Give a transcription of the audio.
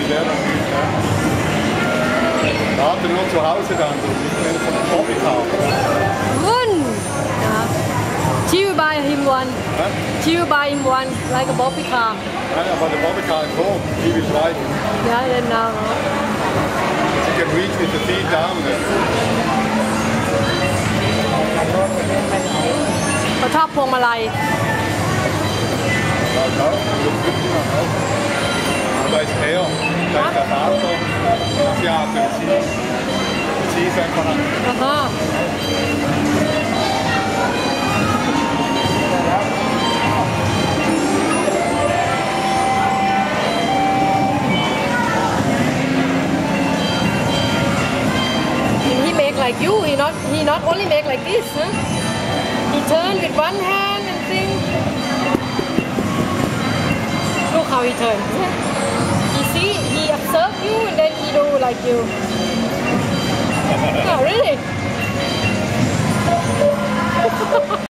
lernen nicht. Ja. Da hat er nur zu Hause dann, so nicht mehr von der Bobbycar. Yeah. She will buy him one. Huh? She will buy him one, like a Bobby car. Yeah, but the Bobbycar at home, he will drive it. Yeah, then now. You can reach with the feet down. Yeah. เขาชอบพวงมาลัย Da ist er, da ist der Vater, ja, der sie ist einfach an. Aha. He make like you, he not only make like this, huh? He turn with one hand and thing. Look how he turn. He see, he observe you and then he do like you. Oh, really?